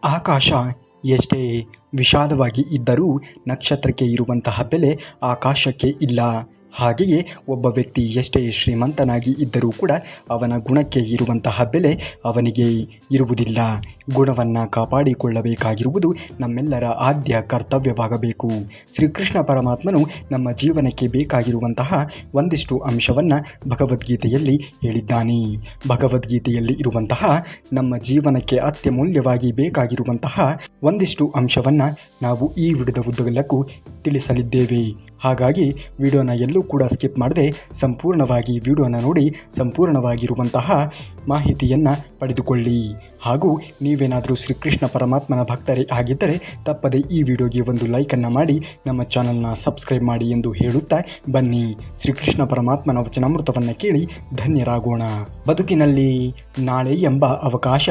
ಆಕಾಶ ಎಷ್ಟೇ ವಿಶಾಲವಾಗಿ ಇದ್ದರೂ ನಕ್ಷತ್ರಕ್ಕೆ ಇರುವಂತಹ ಬೆಲೆ ಆಕಾಶಕ್ಕೆ ಇಲ್ಲ. ಹಾಗೆಯೇ ಒಬ್ಬ ವ್ಯಕ್ತಿ ಎಷ್ಟೇ ಶ್ರೀಮಂತನಾಗಿ ಇದ್ದರೂ ಕೂಡ ಅವನ ಗುಣಕ್ಕೆ ಇರುವಂತಹ ಬೆಲೆ ಅವನಿಗೆ ಇರುವುದಿಲ್ಲ. ಗುಣವನ್ನು ಕಾಪಾಡಿಕೊಳ್ಳಬೇಕಾಗಿರುವುದು ನಮ್ಮೆಲ್ಲರ ಆದ್ಯ ಕರ್ತವ್ಯವಾಗಬೇಕು. ಶ್ರೀಕೃಷ್ಣ ಪರಮಾತ್ಮನು ನಮ್ಮ ಜೀವನಕ್ಕೆ ಬೇಕಾಗಿರುವಂತಹ ಒಂದಿಷ್ಟು ಅಂಶವನ್ನು ಭಗವದ್ಗೀತೆಯಲ್ಲಿ ಹೇಳಿದ್ದಾನೆ. ಭಗವದ್ಗೀತೆಯಲ್ಲಿ ಇರುವಂತಹ ನಮ್ಮ ಜೀವನಕ್ಕೆ ಅತ್ಯಮೂಲ್ಯವಾಗಿ ಬೇಕಾಗಿರುವಂತಹ ಒಂದಿಷ್ಟು ಅಂಶವನ್ನು ನಾವು ಈ ವಿಡಿಯೋದ ಉದ್ದಗಲಕ್ಕೂ ತಿಳಿಸಲಿದ್ದೇವೆ. ಹಾಗಾಗಿ ವಿಡಿಯೋನ ಎಲ್ಲೂ ಕೂಡ ಸ್ಕಿಪ್ ಮಾಡದೆ ಸಂಪೂರ್ಣವಾಗಿ ವಿಡಿಯೋನ ನೋಡಿ ಸಂಪೂರ್ಣವಾಗಿರುವಂತಹ ಮಾಹಿತಿಯನ್ನು ಪಡೆದುಕೊಳ್ಳಿ. ಹಾಗೂ ನೀವೇನಾದರೂ ಶ್ರೀಕೃಷ್ಣ ಪರಮಾತ್ಮನ ಭಕ್ತರೇ ಆಗಿದ್ದರೆ ತಪ್ಪದೆ ಈ ವಿಡಿಯೋಗೆ ಒಂದು ಲೈಕನ್ನು ಮಾಡಿ ನಮ್ಮ ಚಾನಲ್ನ ಸಬ್ಸ್ಕ್ರೈಬ್ ಮಾಡಿ ಎಂದು ಹೇಳುತ್ತಾ ಬನ್ನಿ ಶ್ರೀಕೃಷ್ಣ ಪರಮಾತ್ಮನ ವಚನಾಮೃತವನ್ನು ಕೇಳಿ ಧನ್ಯರಾಗೋಣ. ಬದುಕಿನಲ್ಲಿ ನಾಳೆ ಎಂಬ ಅವಕಾಶ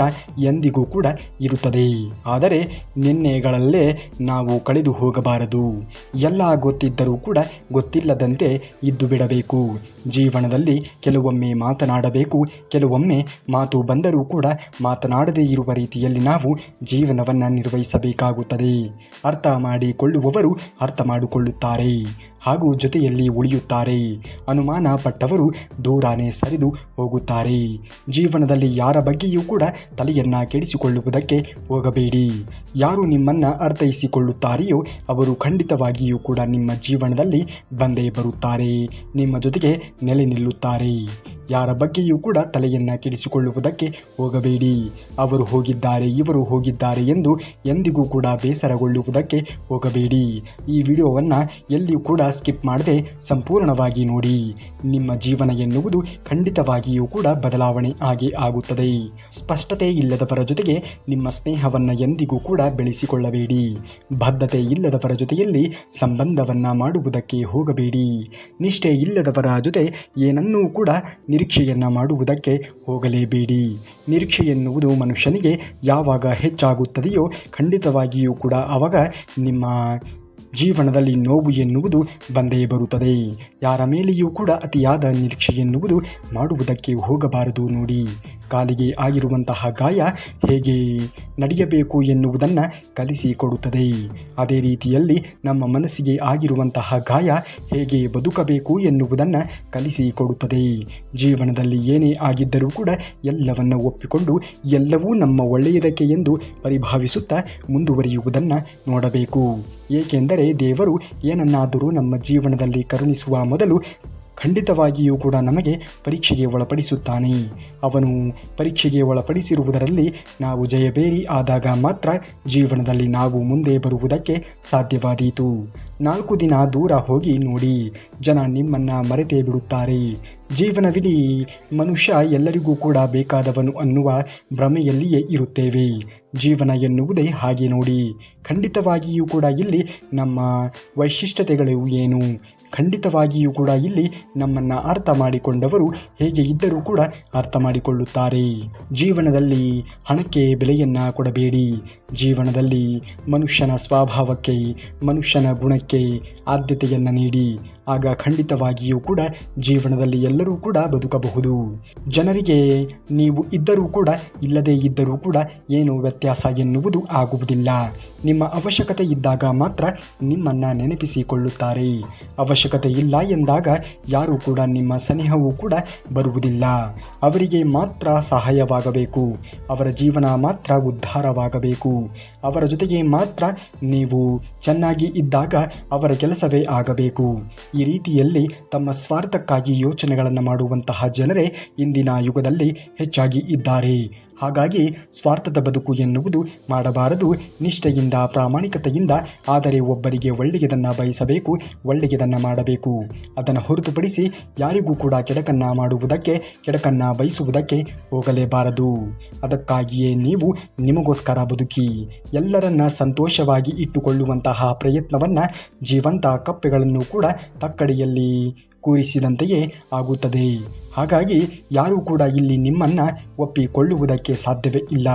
ಎಂದಿಗೂ ಕೂಡ ಇರುತ್ತದೆ. ಆದರೆ ನಿನ್ನೆಗಳಲ್ಲೇ ನಾವು ಕಳೆದು ಹೋಗಬಾರದು. ಎಲ್ಲ ಗೊತ್ತಿದ್ದರೂ ಕೂಡ ಗೊತ್ತಿಲ್ಲದಂತೆ ಇದ್ದು ಬಿಡಬೇಕು. ಜೀವನದಲ್ಲಿ ಕೆಲವೊಮ್ಮೆ ಮಾತನಾಡಬೇಕು, ಕೆಲವೊಮ್ಮೆ ಮಾತು ಬಂದರೂ ಕೂಡ ಮಾತನಾಡದೇ ಇರುವ ರೀತಿಯಲ್ಲಿ ನಾವು ಜೀವನವನ್ನು ನಿರ್ವಹಿಸಬೇಕಾಗುತ್ತದೆ. ಅರ್ಥ ಮಾಡಿಕೊಳ್ಳುವವರು ಅರ್ಥ ಮಾಡಿಕೊಳ್ಳುತ್ತಾರೆ ಹಾಗೂ ಜೊತೆಯಲ್ಲಿ ಉಳಿಯುತ್ತಾರೆ. ಅನುಮಾನ ಪಟ್ಟವರು ದೂರಾನೇ ಸರಿದು ಹೋಗುತ್ತಾರೆ. ಜೀವನದಲ್ಲಿ ಯಾರ ಬಗ್ಗೆಯೂ ಕೂಡ ತಲೆಯನ್ನು ಕೆಡಿಸಿಕೊಳ್ಳುವುದಕ್ಕೆ ಹೋಗಬೇಡಿ. ಯಾರು ನಿಮ್ಮನ್ನು ಅರ್ಥೈಸಿಕೊಳ್ಳುತ್ತಾರೆಯೋ ಅವರು ಖಂಡಿತವಾಗಿಯೂ ಕೂಡ ನಿಮ್ಮ ಜೀವನದಲ್ಲಿ ಬಂದೇ ಬರುತ್ತಾರೆ, ನಿಮ್ಮ ಜೊತೆಗೆ ನೆಲೆ ನಿಲ್ಲುತ್ತಾರೆ. ಯಾರ ಬಗ್ಗೆಯೂ ಕೂಡ ತಲೆಯನ್ನು ಕೆಡಿಸಿಕೊಳ್ಳುವುದಕ್ಕೆ ಹೋಗಬೇಡಿ. ಅವರು ಹೋಗಿದ್ದಾರೆ, ಇವರು ಹೋಗಿದ್ದಾರೆ ಎಂದು ಎಂದಿಗೂ ಕೂಡ ಬೇಸರಗೊಳ್ಳುವುದಕ್ಕೆ ಹೋಗಬೇಡಿ. ಈ ವಿಡಿಯೋವನ್ನು ಎಲ್ಲಿಯೂ ಕೂಡ ಸ್ಕಿಪ್ ಮಾಡದೆ ಸಂಪೂರ್ಣವಾಗಿ ನೋಡಿ. ನಿಮ್ಮ ಜೀವನ ಎನ್ನುವುದು ಖಂಡಿತವಾಗಿಯೂ ಕೂಡ ಬದಲಾವಣೆ ಆಗೇ ಆಗುತ್ತದೆ. ಸ್ಪಷ್ಟತೆ ಇಲ್ಲದವರ ಜೊತೆಗೆ ನಿಮ್ಮ ಸ್ನೇಹವನ್ನು ಎಂದಿಗೂ ಕೂಡ ಬೆಳೆಸಿಕೊಳ್ಳಬೇಡಿ. ಬದ್ಧತೆ ಇಲ್ಲದವರ ಜೊತೆಯಲ್ಲಿ ಸಂಬಂಧವನ್ನು ಮಾಡುವುದಕ್ಕೆ ಹೋಗಬೇಡಿ. ನಿಷ್ಠೆ ಇಲ್ಲದವರ ಜೊತೆ ಏನನ್ನೂ ಕೂಡ ನಿರೀಕ್ಷೆಯನ್ನು ಮಾಡುವುದಕ್ಕೆ ಹೋಗಲೇಬೇಡಿ. ನಿರೀಕ್ಷೆ ಎನ್ನುವುದು ಮನುಷ್ಯನಿಗೆ ಯಾವಾಗ ಹೆಚ್ಚಾಗುತ್ತದೆಯೋ ಖಂಡಿತವಾಗಿಯೂ ಕೂಡ ಆವಾಗ ನಿಮ್ಮ ಜೀವನದಲ್ಲಿ ನೋವು ಎನ್ನುವುದು ಬಂದೇ ಬರುತ್ತದೆ. ಯಾರ ಮೇಲೆಯೂ ಕೂಡ ಅತಿಯಾದ ನಿರೀಕ್ಷೆ ಎನ್ನುವುದು ಮಾಡುವುದಕ್ಕೆ ಹೋಗಬಾರದು. ನೋಡಿ, ಕಾಲಿಗೆ ಆಗಿರುವಂತಹ ಗಾಯ ಹೇಗೆ ನಡೆಯಬೇಕು ಎನ್ನುವುದನ್ನು ಕಲಿಸಿಕೊಡುತ್ತದೆ. ಅದೇ ರೀತಿಯಲ್ಲಿ ನಮ್ಮ ಮನಸ್ಸಿಗೆ ಆಗಿರುವಂತಹ ಗಾಯ ಹೇಗೆ ಬದುಕಬೇಕು ಎನ್ನುವುದನ್ನು ಕಲಿಸಿಕೊಡುತ್ತದೆ. ಜೀವನದಲ್ಲಿ ಏನೇ ಆಗಿದ್ದರೂ ಕೂಡ ಎಲ್ಲವನ್ನು ಒಪ್ಪಿಕೊಂಡು ಎಲ್ಲವೂ ನಮ್ಮ ಒಳ್ಳೆಯದಕ್ಕೆ ಎಂದು ಪರಿಭಾವಿಸುತ್ತಾ ಮುಂದುವರಿಯುವುದನ್ನು ನೋಡಬೇಕು. ಏಕೆಂದರೆ ದೇವರು ಏನನ್ನಾದರೂ ನಮ್ಮ ಜೀವನದಲ್ಲಿ ಕರುಣಿಸುವ ಮೊದಲು ಖಂಡಿತವಾಗಿಯೂ ಕೂಡ ನಮಗೆ ಪರೀಕ್ಷೆಗೆ ಒಳಪಡಿಸುತ್ತಾನೆ. ಅವನು ಪರೀಕ್ಷೆಗೆ ಒಳಪಡಿಸಿರುವುದರಲ್ಲಿ ನಾವು ಜಯಬೇರಿ ಆದಾಗ ಮಾತ್ರ ಜೀವನದಲ್ಲಿ ನಾವು ಮುಂದೆ ಬರುವುದಕ್ಕೆ ಸಾಧ್ಯವಾದೀತು. 4 ದಿನ ದೂರ ಹೋಗಿ ನೋಡಿ, ಜನ ನಿಮ್ಮನ್ನು ಮರೆತೇ ಬಿಡುತ್ತಾರೆ. ಜೀವನವಿಡೀ ಮನುಷ್ಯ ಎಲ್ಲರಿಗೂ ಕೂಡ ಬೇಕಾದವನು ಅನ್ನುವ ಭ್ರಮೆಯಲ್ಲಿಯೇ ಇರುತ್ತೇವೆ. ಜೀವನ ಎನ್ನುವುದೇ ಹಾಗೆ ನೋಡಿ. ಖಂಡಿತವಾಗಿಯೂ ಕೂಡ ಇಲ್ಲಿ ನಮ್ಮ ವೈಶಿಷ್ಟ್ಯತೆಗಳು ಏನು, ಖಂಡಿತವಾಗಿಯೂ ಕೂಡ ಇಲ್ಲಿ ನಮ್ಮನ್ನು ಅರ್ಥ ಮಾಡಿಕೊಂಡವರು ಹೇಗೆ ಇದ್ದರೂ ಕೂಡ ಅರ್ಥ ಮಾಡಿಕೊಳ್ಳುತ್ತಾರೆ. ಜೀವನದಲ್ಲಿ ಹಣಕ್ಕೆ ಬೆಲೆಯನ್ನು ಕೊಡಬೇಡಿ. ಜೀವನದಲ್ಲಿ ಮನುಷ್ಯನ ಸ್ವಭಾವಕ್ಕೆ, ಮನುಷ್ಯನ ಗುಣಕ್ಕೆ ಆದ್ಯತೆಯನ್ನು ನೀಡಿ. ಆಗ ಖಂಡಿತವಾಗಿಯೂ ಕೂಡ ಜೀವನದಲ್ಲಿ ಎಲ್ಲರೂ ಕೂಡ ಬದುಕಬಹುದು. ಜನರಿಗೆ ನೀವು ಇದ್ದರೂ ಕೂಡ ಇಲ್ಲದೇ ಇದ್ದರೂ ಕೂಡ ಏನು ವ್ಯತ್ಯಾಸ ಎನ್ನುವುದು ಆಗುವುದಿಲ್ಲ. ನಿಮ್ಮ ಅವಶ್ಯಕತೆ ಇದ್ದಾಗ ಮಾತ್ರ ನಿಮ್ಮನ್ನು ನೆನಪಿಸಿಕೊಳ್ಳುತ್ತಾರೆ. ಅವಶ್ಯಕತೆ ಇಲ್ಲ ಎಂದಾಗ ಯಾರೂ ಕೂಡ ನಿಮ್ಮ ಸ್ನೇಹವೂ ಕೂಡ ಬರುವುದಿಲ್ಲ. ಅವರಿಗೆ ಮಾತ್ರ ಸಹಾಯವಾಗಬೇಕು. ಅವರ ಜೀವನ ಮಾತ್ರ ಉದ್ಧಾರವಾಗಬೇಕು. ಅವರ ಜೊತೆಗೆ ಮಾತ್ರ ನೀವು ಚೆನ್ನಾಗಿ ಇದ್ದಾಗ ಅವರ ಕೆಲಸವೇ ಆಗಬೇಕು. ಈ ರೀತಿಯಲ್ಲಿ ತಮ್ಮ ಸ್ವಾರ್ಥಕ್ಕಾಗಿ ಯೋಚನೆಗಳನ್ನು ಮಾಡುವಂತಹ ಜನರೇ ಇಂದಿನ ಯುಗದಲ್ಲಿ ಹೆಚ್ಚಾಗಿ ಇದ್ದಾರೆ. ಹಾಗಾಗಿ ಸ್ವಾರ್ಥದ ಬದುಕು ಎನ್ನುವುದು ಮಾಡಬಾರದು. ನಿಷ್ಠೆಯಿಂದ, ಪ್ರಾಮಾಣಿಕತೆಯಿಂದ, ಆದರೆ ಒಬ್ಬರಿಗೆ ಒಳ್ಳೆಯದನ್ನು ಬಯಸಬೇಕು, ಒಳ್ಳೆಯದನ್ನು ಮಾಡಬೇಕು. ಅದನ್ನು ಹೊರತುಪಡಿಸಿ ಯಾರಿಗೂ ಕೂಡ ಕೆಡಕನ್ನು ಮಾಡುವುದಕ್ಕೆ, ಕೆಡಕನ್ನು ಬಯಸುವುದಕ್ಕೆ ಹೋಗಲೇಬಾರದು. ಅದಕ್ಕಾಗಿಯೇ ನೀವು ನಿಮಗೋಸ್ಕರ ಬದುಕಿ ಎಲ್ಲರನ್ನ ಸಂತೋಷವಾಗಿ ಇಟ್ಟುಕೊಳ್ಳುವಂತಹ ಪ್ರಯತ್ನವನ್ನು, ಜೀವಂತ ಕಪ್ಪೆಗಳನ್ನು ಕೂಡ ತಕ್ಕಡಿಯಲ್ಲಿ ಕೂರಿಸಿದಂತೆಯೇ ಆಗುತ್ತದೆ. ಹಾಗಾಗಿ ಯಾರೂ ಕೂಡ ಇಲ್ಲಿ ನಿಮ್ಮನ್ನು ಒಪ್ಪಿಕೊಳ್ಳುವುದಕ್ಕೆ ಸಾಧ್ಯವೇ ಇಲ್ಲ.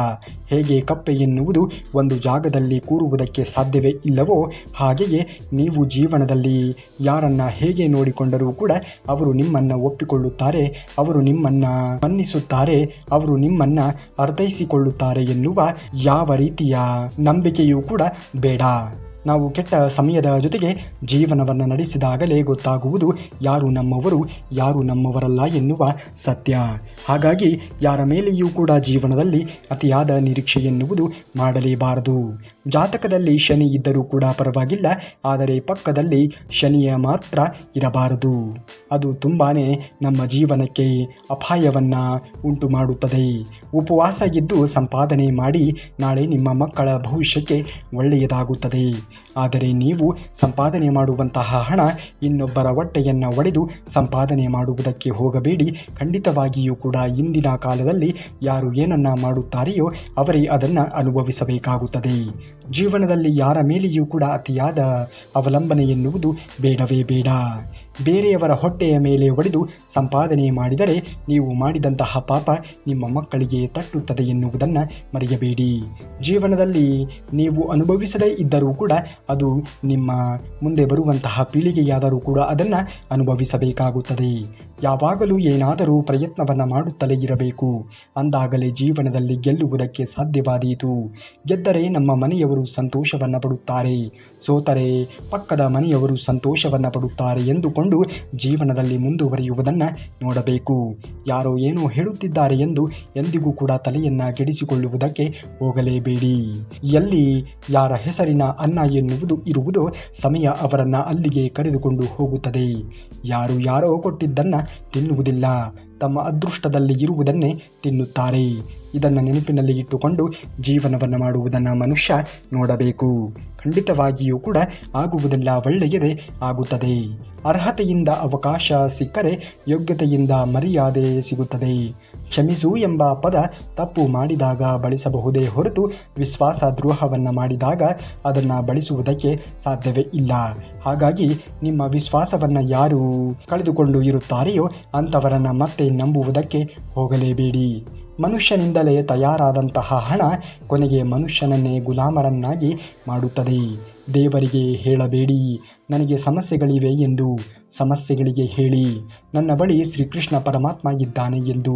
ಹೇಗೆ ಕಪ್ಪೆ ಎನ್ನುವುದು ಒಂದು ಜಾಗದಲ್ಲಿ ಕೂರುವುದಕ್ಕೆ ಸಾಧ್ಯವೇ ಇಲ್ಲವೋ ಹಾಗೆಯೇ ನೀವು ಜೀವನದಲ್ಲಿ ಯಾರನ್ನು ಹೇಗೆ ನೋಡಿಕೊಂಡರೂ ಕೂಡ ಅವರು ನಿಮ್ಮನ್ನು ಒಪ್ಪಿಕೊಳ್ಳುತ್ತಾರೆ, ಅವರು ನಿಮ್ಮನ್ನು ಮನ್ನಿಸುತ್ತಾರೆ, ಅವರು ನಿಮ್ಮನ್ನು ಅರ್ಥೈಸಿಕೊಳ್ಳುತ್ತಾರೆ ಎನ್ನುವ ಯಾವ ರೀತಿಯ ನಂಬಿಕೆಯೂ ಕೂಡ ಬೇಡ. ನಾವು ಕೆಟ್ಟ ಸಮಯದ ಜೊತೆಗೆ ಜೀವನವನ್ನು ನಡೆಸಿದಾಗಲೇ ಗೊತ್ತಾಗುವುದು ಯಾರು ನಮ್ಮವರು ಯಾರು ನಮ್ಮವರಲ್ಲ ಎನ್ನುವ ಸತ್ಯ. ಹಾಗಾಗಿ ಯಾರ ಮೇಲೆಯೂ ಕೂಡ ಜೀವನದಲ್ಲಿ ಅತಿಯಾದ ನಿರೀಕ್ಷೆ ಎನ್ನುವುದು ಮಾಡಲೇಬಾರದು. ಜಾತಕದಲ್ಲಿ ಶನಿ ಇದ್ದರೂ ಕೂಡ ಪರವಾಗಿಲ್ಲ, ಆದರೆ ಪಕ್ಕದಲ್ಲಿ ಶನಿಯ ಮಾತ್ರ ಇರಬಾರದು. ಅದು ತುಂಬಾ ನಮ್ಮ ಜೀವನಕ್ಕೆ ಅಪಾಯವನ್ನು ಉಂಟು ಮಾಡುತ್ತದೆ. ಉಪವಾಸ ಇದ್ದು ಸಂಪಾದನೆ ಮಾಡಿ ನಾಳೆ ನಿಮ್ಮ ಮಕ್ಕಳ ಭವಿಷ್ಯಕ್ಕೆ ಒಳ್ಳೆಯದಾಗುತ್ತದೆ. ಆದರೆ ನೀವು ಸಂಪಾದನೆ ಮಾಡುವಂತಹ ಹಣ ಇನ್ನೊಬ್ಬರ ಹೊಟ್ಟೆಯನ್ನು ಒಡೆದು ಸಂಪಾದನೆ ಮಾಡುವುದಕ್ಕೆ ಹೋಗಬೇಡಿ. ಖಂಡಿತವಾಗಿಯೂ ಕೂಡ ಇಂದಿನ ಕಾಲದಲ್ಲಿ ಯಾರು ಏನನ್ನ ಮಾಡುತ್ತಾರೆಯೋ ಅವರೇ ಅದನ್ನು ಅನುಭವಿಸಬೇಕಾಗುತ್ತದೆ. ಜೀವನದಲ್ಲಿ ಯಾರ ಮೇಲೆಯೂ ಕೂಡ ಅತಿಯಾದ ಅವಲಂಬನೆ ಎನ್ನುವುದು ಬೇಡವೇ ಬೇಡ. ಬೇರೆಯವರ ಹೊಟ್ಟೆಯ ಮೇಲೆ ಒಡೆದು ಸಂಪಾದನೆ ಮಾಡಿದರೆ ನೀವು ಮಾಡಿದಂತಹ ಪಾಪ ನಿಮ್ಮ ಮಕ್ಕಳಿಗೆ ತಟ್ಟುತ್ತದೆ ಎನ್ನುವುದನ್ನು ಮರೆಯಬೇಡಿ. ಜೀವನದಲ್ಲಿ ನೀವು ಅನುಭವಿಸದೇ ಇದ್ದರೂ ಕೂಡ ಅದು ನಿಮ್ಮ ಮುಂದೆ ಬರುವಂತಹ ಪೀಳಿಗೆಯಾದರೂ ಕೂಡ ಅದನ್ನು ಅನುಭವಿಸಬೇಕಾಗುತ್ತದೆ. ಯಾವಾಗಲೂ ಏನಾದರೂ ಪ್ರಯತ್ನವನ್ನು ಮಾಡುತ್ತಲೇ ಇರಬೇಕು. ಅಂದಾಗಲೇ ಜೀವನದಲ್ಲಿ ಗೆಲ್ಲುವುದಕ್ಕೆ ಸಾಧ್ಯವಾದೀತು. ಗೆದ್ದರೆ ನಮ್ಮ ಮನೆಯವರು ಸಂತೋಷವನ್ನು ಪಡುತ್ತಾರೆ, ಸೋತರೆ ಪಕ್ಕದ ಮನೆಯವರು ಸಂತೋಷವನ್ನು ಪಡುತ್ತಾರೆ ಎಂದುಕೊಂಡು ಜೀವನದಲ್ಲಿ ಮುಂದುವರಿಯುವುದನ್ನು ನೋಡಬೇಕು. ಯಾರೋ ಏನೋ ಹೇಳುತ್ತಿದ್ದಾರೆ ಎಂದು ಎಂದಿಗೂ ಕೂಡ ತಲೆಯನ್ನು ಕೆಡಿಸಿಕೊಳ್ಳುವುದಕ್ಕೆ ಹೋಗಲೇಬೇಡಿ. ಎಲ್ಲಿ ಯಾರ ಹೆಸರಿನ ಅನ್ನ ಎನ್ನುವುದು ಇರುವುದೋ ಸಮಯ ಅವರನ್ನು ಅಲ್ಲಿಗೆ ಕರೆದುಕೊಂಡು ಹೋಗುತ್ತದೆ. ಯಾರೋ ಕೊಟ್ಟಿದ್ದನ್ನು ತಿನ್ನುವುದಿಲ್ಲ, ತಮ್ಮ ಅದೃಷ್ಟದಲ್ಲಿ ಇರುವುದನ್ನೇ ತಿನ್ನುತ್ತಾರೆ. ಇದನ್ನು ನೆನಪಿನಲ್ಲಿ ಇಟ್ಟುಕೊಂಡು ಜೀವನವನ್ನು ಮಾಡುವುದನ್ನು ಮನುಷ್ಯ ನೋಡಬೇಕು. ಖಂಡಿತವಾಗಿಯೂ ಕೂಡ ಆಗುವುದೆಲ್ಲ ಒಳ್ಳೆಯದೇ ಆಗುತ್ತದೆ. ಅರ್ಹತೆಯಿಂದ ಅವಕಾಶ ಸಿಕ್ಕರೆ ಯೋಗ್ಯತೆಯಿಂದ ಮರ್ಯಾದೆ ಸಿಗುತ್ತದೆ. ಕ್ಷಮಿಸು ಎಂಬ ಪದ ತಪ್ಪು ಮಾಡಿದಾಗ ಬಳಸಬಹುದೇ ಹೊರತು ವಿಶ್ವಾಸ ದ್ರೋಹವನ್ನು ಮಾಡಿದಾಗ ಅದನ್ನು ಬಳಸುವುದಕ್ಕೆ ಸಾಧ್ಯವೇ ಇಲ್ಲ. ಹಾಗಾಗಿ ನಿಮ್ಮ ವಿಶ್ವಾಸವನ್ನು ಯಾರು ಕಳೆದುಕೊಂಡು ಇರುತ್ತಾರೆಯೋ ಅಂಥವರನ್ನು ಮತ್ತೆ ನಂಬುವುದಕ್ಕೆ ಹೋಗಲೇಬೇಡಿ. ಮನುಷ್ಯನಿಂದಲೇ ತಯಾರಾದಂತಹ ಹಣ ಕೊನೆಗೆ ಮನುಷ್ಯನನ್ನೇ ಗುಲಾಮರನ್ನಾಗಿ ಮಾಡುತ್ತದೆ. ದೇವರಿಗೆ ಹೇಳಬೇಡಿ ನನಗೆ ಸಮಸ್ಯೆಗಳಿವೆ ಎಂದು, ಸಮಸ್ಯೆಗಳಿಗೆ ಹೇಳಿ ನನ್ನ ಬಳಿ ಶ್ರೀಕೃಷ್ಣ ಪರಮಾತ್ಮ ಇದ್ದಾನೆ ಎಂದು.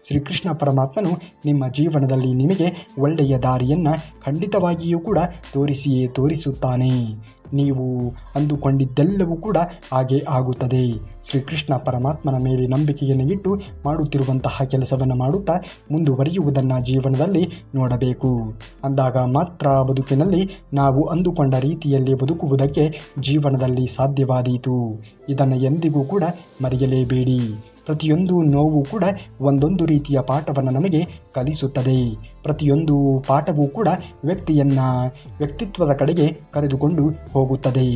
ಶ್ರೀಕೃಷ್ಣ ಪರಮಾತ್ಮನು ನಿಮ್ಮ ಜೀವನದಲ್ಲಿ ನಿಮಗೆ ಒಳ್ಳೆಯ ದಾರಿಯನ್ನು ಖಂಡಿತವಾಗಿಯೂ ಕೂಡ ತೋರಿಸುತ್ತಾನೆ. ನೀವು ಅಂದುಕೊಂಡಿದ್ದೆಲ್ಲವೂ ಕೂಡ ಹಾಗೆ ಆಗುತ್ತದೆ. ಶ್ರೀಕೃಷ್ಣ ಪರಮಾತ್ಮನ ಮೇಲೆ ನಂಬಿಕೆಯನ್ನು ಇಟ್ಟು ಮಾಡುತ್ತಿರುವಂತಹ ಕೆಲಸವನ್ನು ಮಾಡುತ್ತಾ ಮುಂದುವರಿಯುವುದನ್ನು ಜೀವನದಲ್ಲಿ ನೋಡಬೇಕು. ಅಂದಾಗ ಮಾತ್ರ ಬದುಕಿನಲ್ಲಿ ನಾವು ಅಂದುಕೊಂಡ ರೀತಿಯಲ್ಲಿ ಬದುಕುವುದಕ್ಕೆ ಜೀವನದಲ್ಲಿ ಸಾಧ್ಯವಾದೀತು. ಇದನ್ನು ಎಂದಿಗೂ ಕೂಡ ಮರೆಯಲೇಬೇಡಿ. ಪ್ರತಿಯೊಂದು ನೋವು ಕೂಡ ಒಂದೊಂದು ರೀತಿಯ ಪಾಠವನ್ನು ನಮಗೆ ಕಲಿಸುತ್ತದೆ. ಪ್ರತಿಯೊಂದು ಪಾಠವೂ ಕೂಡ ವ್ಯಕ್ತಿತ್ವದ ಕಡೆಗೆ ಕರೆದುಕೊಂಡು ಹೋಗುತ್ತದೆ.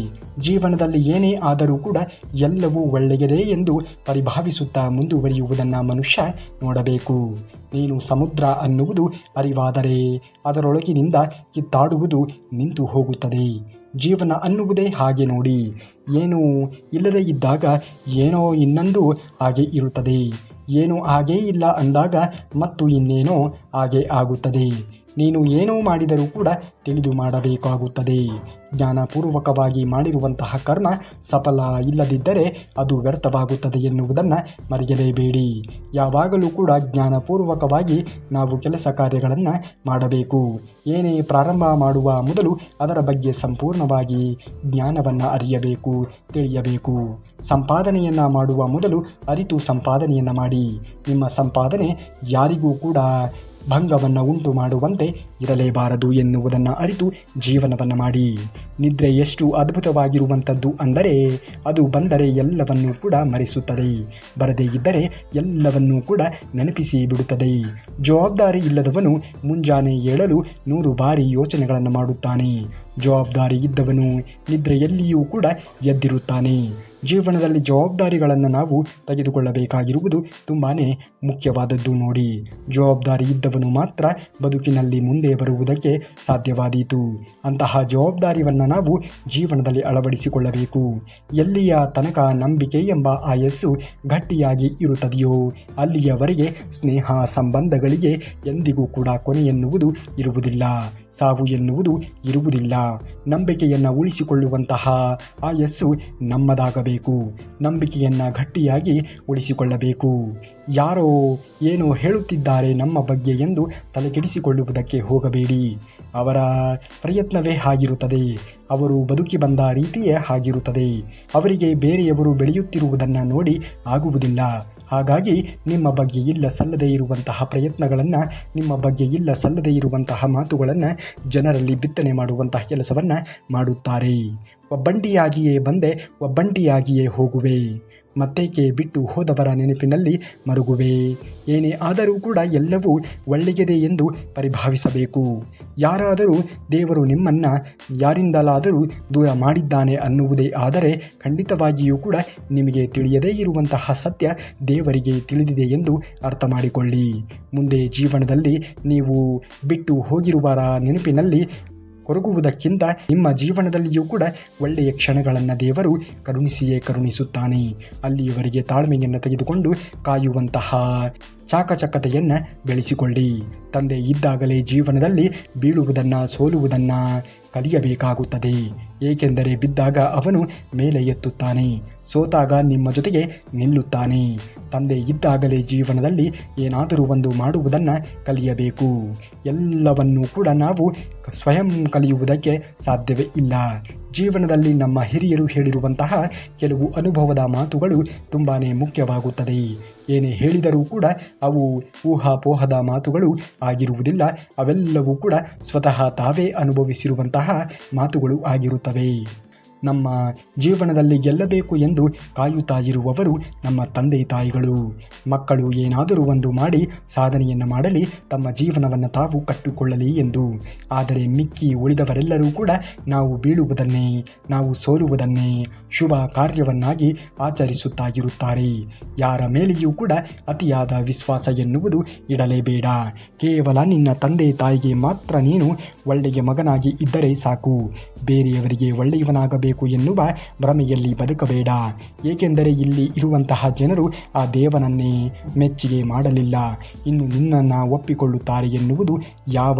ಜೀವನದಲ್ಲಿ ಏನೇ ಆದರೂ ಕೂಡ ಎಲ್ಲವೂ ಒಳ್ಳೆಯದೇ ಎಂದು ಪರಿಭಾವಿಸುತ್ತಾ ಮುಂದುವರಿಯುವುದನ್ನು ಮನುಷ್ಯ ನೋಡಬೇಕು. ನೀನು ಸಮುದ್ರ ಅನ್ನುವುದು ಅರಿವಾದರೆ ಅದರೊಳಗಿನಿಂದ ಕಿತ್ತಾಡುವುದು ನಿಂತು ಹೋಗುತ್ತದೆ. ಜೀವನ ಅನ್ನುವುದೇ ಹಾಗೆ ನೋಡಿ. ಏನೂ ಇಲ್ಲದೇ ಇದ್ದಾಗ ಏನೋ ಇನ್ನೊಂದು ಹಾಗೆ ಇರುತ್ತದೆ. ಏನೂ ಹಾಗೇ ಇಲ್ಲ ಅಂದಾಗ ಮತ್ತು ಇನ್ನೇನೋ ಹಾಗೆ ಆಗುತ್ತದೆ. ನೀನು ಏನೋ ಮಾಡಿದರೂ ಕೂಡ ತಿಳಿದು ಮಾಡಬೇಕಾಗುತ್ತದೆ. ಜ್ಞಾನಪೂರ್ವಕವಾಗಿ ಮಾಡಿರುವಂತಹ ಕರ್ಮ ಸಫಲ ಇಲ್ಲದಿದ್ದರೆ ಅದು ವ್ಯರ್ಥವಾಗುತ್ತದೆ ಎನ್ನುವುದನ್ನು ಮರೆಯಲೇಬೇಡಿ. ಯಾವಾಗಲೂ ಕೂಡ ಜ್ಞಾನಪೂರ್ವಕವಾಗಿ ನಾವು ಕೆಲಸ ಕಾರ್ಯಗಳನ್ನು ಮಾಡಬೇಕು. ಏನೇ ಪ್ರಾರಂಭ ಮಾಡುವ ಮೊದಲು ಅದರ ಬಗ್ಗೆ ಸಂಪೂರ್ಣವಾಗಿ ಜ್ಞಾನವನ್ನು ಅರಿಯಬೇಕು, ತಿಳಿಯಬೇಕು. ಸಂಪಾದನೆಯನ್ನು ಮಾಡುವ ಮೊದಲು ಅರಿತು ಸಂಪಾದನೆಯನ್ನು ಮಾಡಿ. ನಿಮ್ಮ ಸಂಪಾದನೆ ಯಾರಿಗೂ ಕೂಡ ಭಂಗವನ್ನು ಉಂಟು ಮಾಡುವಂತೆ ಇರಲೇಬಾರದು ಎನ್ನುವುದನ್ನು ಅರಿತು ಜೀವನವನ್ನು ಮಾಡಿ. ನಿದ್ರೆ ಎಷ್ಟು ಅದ್ಭುತವಾಗಿರುವಂಥದ್ದು ಅಂದರೆ ಅದು ಬಂದರೆ ಎಲ್ಲವನ್ನೂ ಕೂಡ ಮರೆಸುತ್ತದೆ, ಬರದೇ ಇದ್ದರೆ ಎಲ್ಲವನ್ನೂ ಕೂಡ ನೆನಪಿಸಿ ಬಿಡುತ್ತದೆ. ಜವಾಬ್ದಾರಿ ಇಲ್ಲದವನು ಮುಂಜಾನೆ ಏಳಲು 100 ಬಾರಿ ಯೋಚನೆಗಳನ್ನು ಮಾಡುತ್ತಾನೆ. ಜವಾಬ್ದಾರಿ ಇದ್ದವನು ನಿದ್ರೆಯಲ್ಲಿಯೂ ಕೂಡ ಎದ್ದಿರುತ್ತಾನೆ. ಜೀವನದಲ್ಲಿ ಜವಾಬ್ದಾರಿಗಳನ್ನು ನಾವು ತೆಗೆದುಕೊಳ್ಳಬೇಕಾಗಿರುವುದು ತುಂಬಾ ಮುಖ್ಯವಾದದ್ದು ನೋಡಿ. ಜವಾಬ್ದಾರಿ ಇದ್ದವನು ಮಾತ್ರ ಬದುಕಿನಲ್ಲಿ ಮುಂದೆ ಬರುವುದಕ್ಕೆ ಸಾಧ್ಯವಾದೀತು. ಅಂತಹ ಜವಾಬ್ದಾರಿಯನ್ನು ನಾವು ಜೀವನದಲ್ಲಿ ಅಳವಡಿಸಿಕೊಳ್ಳಬೇಕು. ಎಲ್ಲಿಯ ತನಕ ನಂಬಿಕೆ ಎಂಬ ಆಯಸ್ಸು ಗಟ್ಟಿಯಾಗಿ ಇರುತ್ತದೆಯೋ ಅಲ್ಲಿಯವರೆಗೆ ಸ್ನೇಹ ಸಂಬಂಧಗಳಿಗೆ ಎಂದಿಗೂ ಕೂಡ ಕೊನೆ ಎನ್ನುವುದು ಇರುವುದಿಲ್ಲ, ಸಾವು ಎನ್ನುವುದು ಇರುವುದಿಲ್ಲ. ನಂಬಿಕೆಯನ್ನು ಉಳಿಸಿಕೊಳ್ಳುವಂತಹ ಆಯಸ್ಸು ನಮ್ಮದಾಗಬೇಕು. ನಂಬಿಕೆಯನ್ನು ಗಟ್ಟಿಯಾಗಿ ಉಳಿಸಿಕೊಳ್ಳಬೇಕು. ಯಾರೋ ಏನೋ ಹೇಳುತ್ತಿದ್ದಾರೆ ನಮ್ಮ ಬಗ್ಗೆ ಎಂದು ತಲೆಕೆಡಿಸಿಕೊಳ್ಳುವುದಕ್ಕೆ ಹೋಗಬೇಡಿ. ಅವರ ಪ್ರಯತ್ನವೇ ಆಗಿರುತ್ತದೆ, ಅವರು ಬದುಕಿ ಬಂದ ರೀತಿಯೇ ಆಗಿರುತ್ತದೆ. ಅವರಿಗೆ ಬೇರೆಯವರು ಬೆಳೆಯುತ್ತಿರುವುದನ್ನು ನೋಡಿ ಆಗುವುದಿಲ್ಲ. ಹಾಗಾಗಿ ನಿಮ್ಮ ಬಗ್ಗೆ ಇಲ್ಲ ಸಲ್ಲದೇ ಇರುವಂತಹ ಪ್ರಯತ್ನಗಳನ್ನು, ನಿಮ್ಮ ಬಗ್ಗೆ ಇಲ್ಲ ಸಲ್ಲದೇ ಇರುವಂತಹ ಮಾತುಗಳನ್ನು ಜನರಲ್ಲಿ ಬಿತ್ತನೆ ಮಾಡುವಂತಹ ಕೆಲಸವನ್ನು ಮಾಡುತ್ತಾರೆ. ಒಬ್ಬಂಟಿಯಾಗಿಯೇ ಬಂದೆ, ಒಬ್ಬಂಟಿಯಾಗಿಯೇ ಹೋಗುವೆ, ಮತ್ತೇಕೆ ಬಿಟ್ಟು ಹೋದವರ ನೆನಪಿನಲ್ಲಿ ಮರುಗುವೆ. ಏನೇ ಆದರೂ ಕೂಡ ಎಲ್ಲವೂ ಒಳ್ಳೆಯದೇ ಎಂದು ಪರಿಭಾವಿಸಬೇಕು. ಯಾರಾದರೂ ದೇವರು ನಿಮ್ಮನ್ನು ಯಾರಿಂದಲಾದರೂ ದೂರ ಮಾಡಿದ್ದಾನೆ ಅನ್ನುವುದೇ ಆದರೆ ಖಂಡಿತವಾಗಿಯೂ ಕೂಡ ನಿಮಗೆ ತಿಳಿಯದೇ ಇರುವಂತಹ ಸತ್ಯ ದೇವರಿಗೆ ತಿಳಿದಿದೆ ಎಂದು ಅರ್ಥ ಮಾಡಿಕೊಳ್ಳಿ. ಮುಂದೆ ಜೀವನದಲ್ಲಿ ನೀವು ಬಿಟ್ಟು ಹೋಗಿರುವರ ನೆನಪಿನಲ್ಲಿ ಕೊರಗುವುದಕ್ಕಿಂತ ನಿಮ್ಮ ಜೀವನದಲ್ಲಿಯೂ ಕೂಡ ಒಳ್ಳೆಯ ಕ್ಷಣಗಳನ್ನು ದೇವರು ಕರುಣಿಸಿಯೇ ಕರುಣಿಸುತ್ತಾನೆ. ಅಲ್ಲಿಯವರೆಗೆ ತಾಳ್ಮೆಯನ್ನು ತೆಗೆದುಕೊಂಡು ಕಾಯುವಂತಹ ಚಾಕಚಕ್ಯತೆಯನ್ನು ಬೆಳೆಸಿಕೊಳ್ಳಿ. ತಂದೆ ಇದ್ದಾಗಲೇ ಜೀವನದಲ್ಲಿ ಬೀಳುವುದನ್ನು, ಸೋಲುವುದನ್ನು ಕಲಿಯಬೇಕಾಗುತ್ತದೆ. ಏಕೆಂದರೆ ಬಿದ್ದಾಗ ಅವನು ಮೇಲೆ ಎತ್ತುತ್ತಾನೆ, ಸೋತಾಗ ನಿಮ್ಮ ಜೊತೆಗೆ ನಿಲ್ಲುತ್ತಾನೆ. ತಂದೆ ಇದ್ದಾಗಲೇ ಜೀವನದಲ್ಲಿ ಏನಾದರೂ ಒಂದು ಮಾಡುವುದನ್ನು ಕಲಿಯಬೇಕು. ಎಲ್ಲವನ್ನೂ ಕೂಡ ನಾವು ಸ್ವಯಂ ಕಲಿಯುವುದಕ್ಕೆ ಸಾಧ್ಯವೇ ಇಲ್ಲ. ಜೀವನದಲ್ಲಿ ನಮ್ಮ ಹಿರಿಯರು ಹೇಳಿರುವಂತಹ ಕೆಲವು ಅನುಭವದ ಮಾತುಗಳು ತುಂಬಾ ಮುಖ್ಯವಾಗುತ್ತದೆ. ಏನೇ ಹೇಳಿದರೂ ಕೂಡ ಅವು ಊಹಾಪೋಹದ ಮಾತುಗಳು ಆಗಿರುವುದಿಲ್ಲ. ಅವೆಲ್ಲವೂ ಕೂಡ ಸ್ವತಃ ತಾವೇ ಅನುಭವಿಸಿರುವಂತಹ ಮಾತುಗಳು ಆಗಿರುತ್ತವೆ. ನಮ್ಮ ಜೀವನದಲ್ಲಿ ಗೆಲ್ಲಬೇಕು ಎಂದು ಕಾಯುತ್ತಾ ಇರುವವರು ನಮ್ಮ ತಂದೆ ತಾಯಿಗಳು. ಮಕ್ಕಳು ಏನಾದರೂ ಒಂದು ಮಾಡಿ ಸಾಧನೆಯನ್ನು ಮಾಡಲಿ, ತಮ್ಮ ಜೀವನವನ್ನು ತಾವು ಕಟ್ಟಿಕೊಳ್ಳಲಿ ಎಂದು. ಆದರೆ ಮಿಕ್ಕಿ ಉಳಿದವರೆಲ್ಲರೂ ಕೂಡ ನಾವು ಬೀಳುವುದನ್ನೇ, ನಾವು ಸೋಲುವುದನ್ನೇ ಶುಭ ಕಾರ್ಯವನ್ನಾಗಿ ಆಚರಿಸುತ್ತಾ ಇರುತ್ತಾರೆ. ಯಾರ ಮೇಲೆಯೂ ಕೂಡ ಅತಿಯಾದ ವಿಶ್ವಾಸ ಎನ್ನುವುದು ಇಡಲೇಬೇಡ. ಕೇವಲ ನಿನ್ನ ತಂದೆ ತಾಯಿಗೆ ಮಾತ್ರ ನೀನು ಒಳ್ಳೆಯ ಮಗನಾಗಿ ಇದ್ದರೆ ಸಾಕು. ಬೇರೆಯವರಿಗೆ ಒಳ್ಳೆಯವನಾಗಬೇಕು ಎನ್ನುವ ಭ್ರಮೆಯಲ್ಲಿ ಬದುಕಬೇಡ. ಏಕೆಂದರೆ ಇಲ್ಲಿ ಇರುವಂತಹ ಜನರು ಆ ದೇವನನ್ನೇ ಮೆಚ್ಚುಗೆ ಮಾಡಲಿಲ್ಲ. ಇನ್ನು ನಿನ್ನನ್ನು ಒಪ್ಪಿಕೊಳ್ಳುತ್ತಾರೆ ಎನ್ನುವುದು ಯಾವ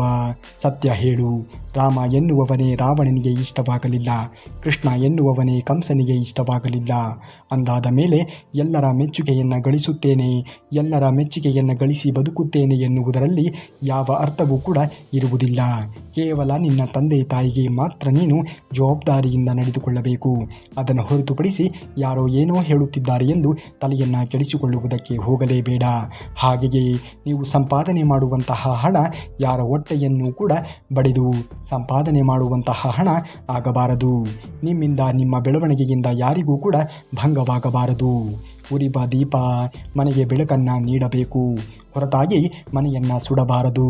ಸತ್ಯ ಹೇಳು? ರಾಮ ಎನ್ನುವವನೇ ರಾವಣನಿಗೆ ಇಷ್ಟವಾಗಲಿಲ್ಲ, ಕೃಷ್ಣ ಎನ್ನುವವನೇ ಕಂಸನಿಗೆ ಇಷ್ಟವಾಗಲಿಲ್ಲ. ಅಂದಾದ ಮೇಲೆ ಎಲ್ಲರ ಮೆಚ್ಚುಗೆಯನ್ನು ಗಳಿಸುತ್ತೇನೆ, ಎಲ್ಲರ ಮೆಚ್ಚುಗೆಯನ್ನು ಗಳಿಸಿ ಬದುಕುತ್ತೇನೆ ಎನ್ನುವುದರಲ್ಲಿ ಯಾವ ಅರ್ಥವೂ ಕೂಡ ಇರುವುದಿಲ್ಲ. ಕೇವಲ ನಿನ್ನ ತಂದೆ ತಾಯಿಗೆ ಮಾತ್ರ ನೀನು ಜವಾಬ್ದಾರಿಯಿಂದ ನಡೆದುಕೊಳ್ಳಬೇಕು. ಅದನ್ನು ಹೊರತುಪಡಿಸಿ ಯಾರೋ ಏನೋ ಹೇಳುತ್ತಿದ್ದಾರೆ ಎಂದು ತಲೆಯನ್ನು ಕೆಡಿಸಿಕೊಳ್ಳುವುದಕ್ಕೆ ಹೋಗಲೇಬೇಡ. ಹಾಗೆಯೇ ನೀವು ಸಂಪಾದನೆ ಮಾಡುವಂತಹ ಹಣ ಯಾರ ಹೊಟ್ಟೆಯನ್ನು ಕೂಡ ಬಡಿದು ಸಂಪಾದನೆ ಮಾಡುವಂತಹ ಹಣ ಆಗಬಾರದು. ನಿಮ್ಮಿಂದ, ನಿಮ್ಮ ಬೆಳವಣಿಗೆಯಿಂದ ಯಾರಿಗೂ ಕೂಡ ಭಂಗವಾಗಬಾರದು. ಉರಿಬ ದೀಪ ಮನೆಗೆ ಬೆಳಕನ್ನು ನೀಡಬೇಕು, ಹೊರತಾಗಿ ಮನೆಯನ್ನು ಸುಡಬಾರದು.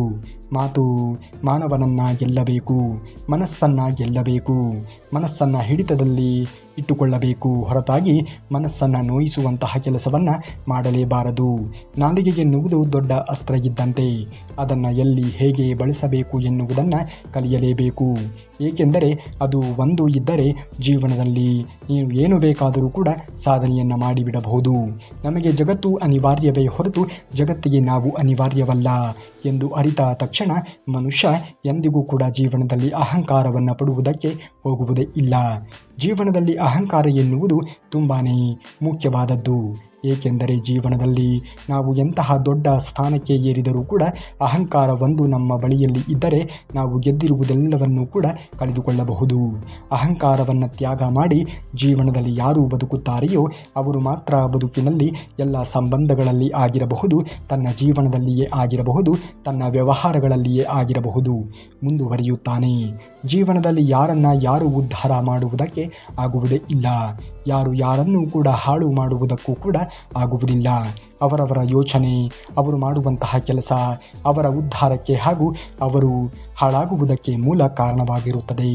ಮಾತು ಮಾನವನನ್ನು ಗೆಲ್ಲಬೇಕು, ಮನಸ್ಸನ್ನು ಗೆಲ್ಲಬೇಕು. ಮನಸ್ಸನ್ನು ಹಿಡಿತದಲ್ಲಿ ಇಟ್ಟುಕೊಳ್ಳಬೇಕು, ಹೊರತಾಗಿ ಮನಸ್ಸನ್ನು ನೋಯಿಸುವಂತಹ ಕೆಲಸವನ್ನು ಮಾಡಲೇಬಾರದು. ನಾಲಿಗೆ ಎನ್ನುವುದು ದೊಡ್ಡ ಅಸ್ತ್ರ ಇದ್ದಂತೆ. ಅದನ್ನು ಎಲ್ಲಿ ಹೇಗೆ ಬಳಸಬೇಕು ಎನ್ನುವುದನ್ನು ಕಲಿಯಲೇಬೇಕು. ಏಕೆಂದರೆ ಅದು ಒಂದು ಇದ್ದರೆ ಜೀವನದಲ್ಲಿ ನೀನು ಏನು ಬೇಕಾದರೂ ಕೂಡ ಸಾಧನೆಯನ್ನು ಮಾಡಿಬಿಡಬಹುದು. ನಮಗೆ ಜಗತ್ತು ಅನಿವಾರ್ಯವೇ ಹೊರತು ಜಗತ್ತಿಗೆ ನಾವು ಅನಿವಾರ್ಯವಲ್ಲ ಎಂದು ಅರಿತ ತಕ್ಷಣ ಮನುಷ್ಯ ಎಂದಿಗೂ ಕೂಡ ಜೀವನದಲ್ಲಿ ಅಹಂಕಾರವನ್ನು ಪಡುವುದಕ್ಕೆ ಹೋಗುವುದೇ ಇಲ್ಲ. ಜೀವನದಲ್ಲಿ ಅಹಂಕಾರ ಎನ್ನುವುದು ತುಂಬಾ ಮುಖ್ಯವಾದದ್ದು. ಏಕೆಂದರೆ ಜೀವನದಲ್ಲಿ ನಾವು ಎಂತಹ ದೊಡ್ಡ ಸ್ಥಾನಕ್ಕೆ ಏರಿದರೂ ಕೂಡ ಅಹಂಕಾರ ಒಂದು ನಮ್ಮ ಬಳಿಯಲ್ಲಿ ಇದ್ದರೆ ನಾವು ಗೆದ್ದಿರುವುದೆಲ್ಲವನ್ನೂ ಕೂಡ ಕಳೆದುಕೊಳ್ಳಬಹುದು. ಅಹಂಕಾರವನ್ನು ತ್ಯಾಗ ಮಾಡಿ ಜೀವನದಲ್ಲಿ ಯಾರು ಬದುಕುತ್ತಾರೆಯೋ ಅವರು ಮಾತ್ರ ಬದುಕಿನಲ್ಲಿ ಎಲ್ಲ ಸಂಬಂಧಗಳಲ್ಲಿ ಆಗಿರಬಹುದು, ತನ್ನ ಜೀವನದಲ್ಲಿಯೇ ಆಗಿರಬಹುದು, ತನ್ನ ವ್ಯವಹಾರಗಳಲ್ಲಿಯೇ ಆಗಿರಬಹುದು ಮುಂದುವರಿಯುತ್ತಾನೆ. ಜೀವನದಲ್ಲಿ ಯಾರು ಉದ್ಧಾರ ಮಾಡುವುದಕ್ಕೆ ಆಗುವುದೇ ಇಲ್ಲ. ಯಾರು ಯಾರನ್ನೂ ಕೂಡ ಹಾಳು ಮಾಡುವುದಕ್ಕೂ ಕೂಡ ಆಗುವುದಿಲ್ಲ. ಅವರವರ ಯೋಚನೆ, ಅವರು ಮಾಡುವಂತಹ ಕೆಲಸ ಅವರ ಉದ್ಧಾರಕ್ಕೆ ಹಾಗೂ ಅವರು ಹಾಳಾಗುವುದಕ್ಕೆ ಮೂಲ ಕಾರಣವಾಗಿರುತ್ತದೆ.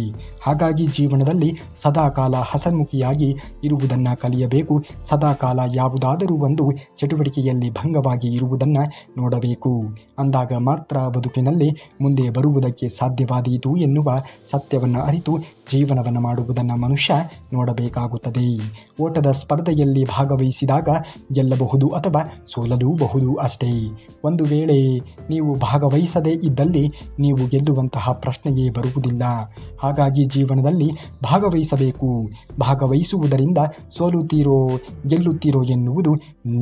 ಹಾಗಾಗಿ ಜೀವನದಲ್ಲಿ ಸದಾಕಾಲ ಹಸನ್ಮುಖಿಯಾಗಿ ಇರುವುದನ್ನು ಕಲಿಯಬೇಕು. ಸದಾಕಾಲ ಯಾವುದಾದರೂ ಒಂದು ಚಟುವಟಿಕೆಯಲ್ಲಿ ಭಂಗವಾಗಿ ಇರುವುದನ್ನು ನೋಡಬೇಕು. ಅಂದಾಗ ಮಾತ್ರ ಬದುಕಿನಲ್ಲಿ ಮುಂದೆ ಬರುವುದಕ್ಕೆ ಸಾಧ್ಯವಾದೀತು ಎನ್ನುವ ಸತ್ಯವನ್ನು ಅರಿತು ಜೀವನವನ್ನು ಮಾಡುವುದನ್ನು ಮನುಷ್ಯ ನೋಡಬೇಕಾಗುತ್ತದೆ. ಓಟದ ಸ್ಪರ್ಧೆಯಲ್ಲಿ ಭಾಗವಹಿಸಿದಾಗ ಗೆಲ್ಲಬಹುದು ಅಥವಾ ಸೋಲಲೂಬಹುದು ಅಷ್ಟೇ. ಒಂದು ವೇಳೆ ನೀವು ಭಾಗವಹಿಸದೇ ಇದ್ದಲ್ಲಿ ನೀವು ಗೆಲ್ಲುವಂತಹ ಪ್ರಶ್ನೆಯೇ ಬರುವುದಿಲ್ಲ. ಹಾಗಾಗಿ ಜೀವನದಲ್ಲಿ ಭಾಗವಹಿಸಬೇಕು. ಭಾಗವಹಿಸುವುದರಿಂದ ಸೋಲುತ್ತೀರೋ ಗೆಲ್ಲುತ್ತೀರೋ ಎನ್ನುವುದು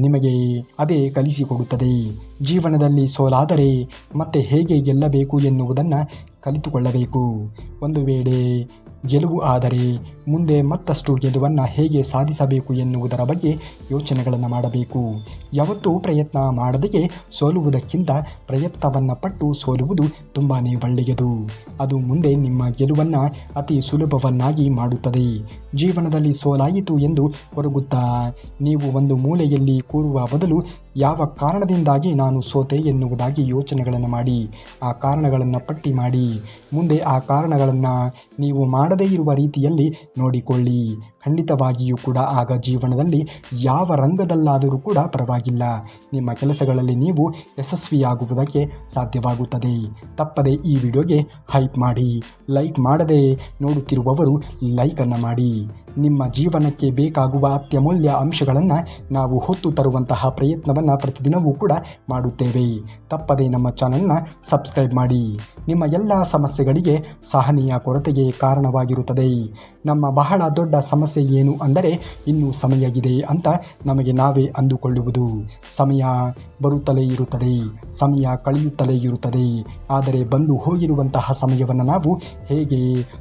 ನಿಮಗೆ ಅದೇ ಕಲಿಸಿಕೊಡುತ್ತದೆ. ಜೀವನದಲ್ಲಿ ಸೋಲಾದರೆ ಮತ್ತೆ ಹೇಗೆ ಗೆಲ್ಲಬೇಕು ಎನ್ನುವುದನ್ನು ಕಲಿತುಕೊಳ್ಳಬೇಕು. ಒಂದು ವೇಳೆ ಗೆಲುವು ಆದರೆ ಮುಂದೆ ಮತ್ತಷ್ಟು ಗೆಲುವನ್ನು ಹೇಗೆ ಸಾಧಿಸಬೇಕು ಎನ್ನುವುದರ ಬಗ್ಗೆ ಯೋಚನೆಗಳನ್ನು ಮಾಡಬೇಕು. ಯಾವತ್ತೂ ಪ್ರಯತ್ನ ಮಾಡದೆಯೇ ಸೋಲುವುದಕ್ಕಿಂತ ಪ್ರಯತ್ನವನ್ನು ಪಟ್ಟು ಸೋಲುವುದು ತುಂಬಾ ಒಳ್ಳೆಯದು. ಅದು ಮುಂದೆ ನಿಮ್ಮ ಗೆಲುವನ್ನು ಅತಿ ಸುಲಭವನ್ನಾಗಿ ಮಾಡುತ್ತದೆ. ಜೀವನದಲ್ಲಿ ಸೋಲಾಯಿತು ಎಂದು ಕೊರಗುತ್ತಾ ನೀವು ಒಂದು ಮೂಲೆಯಲ್ಲಿ ಕೂರುವ ಬದಲು ಯಾವ ಕಾರಣದಿಂದಾಗಿ ನಾನು ಸೋತೆ ಎನ್ನುವುದಾಗಿ ಯೋಚನೆಗಳನ್ನು ಮಾಡಿ ಆ ಕಾರಣಗಳನ್ನು ಪಟ್ಟಿ ಮಾಡಿ ಮುಂದೆ ಆ ಕಾರಣಗಳನ್ನು ನೀವು ಮಾಡದೇ ಇರುವ ರೀತಿಯಲ್ಲಿ ನೋಡಿಕೊಳ್ಳಿ. ಖಂಡಿತವಾಗಿಯೂ ಕೂಡ ಆಗ ಜೀವನದಲ್ಲಿ ಯಾವ ರಂಗದಲ್ಲಾದರೂ ಕೂಡ ಪರವಾಗಿಲ್ಲ, ನಿಮ್ಮ ಕೆಲಸಗಳಲ್ಲಿ ನೀವು ಯಶಸ್ವಿಯಾಗುವುದಕ್ಕೆ ಸಾಧ್ಯವಾಗುತ್ತದೆ. ತಪ್ಪದೆ ಈ ವಿಡಿಯೋಗೆ ಹೈಪ್ ಮಾಡಿ. ಲೈಕ್ ಮಾಡದೆ ನೋಡುತ್ತಿರುವವರು ಲೈಕನ್ನು ಮಾಡಿ. ನಿಮ್ಮ ಜೀವನಕ್ಕೆ ಬೇಕಾಗುವ ಅತ್ಯಮೂಲ್ಯ ಅಂಶಗಳನ್ನು ನಾವು ಹೊತ್ತು ತರುವಂತಹ ಪ್ರಯತ್ನವನ್ನು ಪ್ರತಿದಿನವೂ ಕೂಡ ಮಾಡುತ್ತೇವೆ. ತಪ್ಪದೆ ನಮ್ಮ ಚಾನಲ್ನ ಸಬ್ಸ್ಕ್ರೈಬ್ ಮಾಡಿ. ನಿಮ್ಮ ಎಲ್ಲ ಸಮಸ್ಯೆಗಳಿಗೆ ಸಹನೆಯ ಕೊರತೆಗೆ ಕಾರಣವಾಗಿರುತ್ತದೆ. ನಮ್ಮ ಬಹಳ ದೊಡ್ಡ ಸಮಸ್ಯೆ ಏನು ಅಂದರೆ ಇನ್ನೂ ಸಮಯ ಇದೆ ಅಂತ ನಮಗೆ ನಾವೇ ಅಂದುಕೊಳ್ಳುವುದು. ಸಮಯ ಬರುತ್ತಲೇ ಇರುತ್ತದೆ, ಸಮಯ ಕಳೆಯುತ್ತಲೇ ಇರುತ್ತದೆ. ಆದರೆ ಬಂದು ಹೋಗಿರುವಂತಹ ಸಮಯವನ್ನು ನಾವು ಹೇಗೆ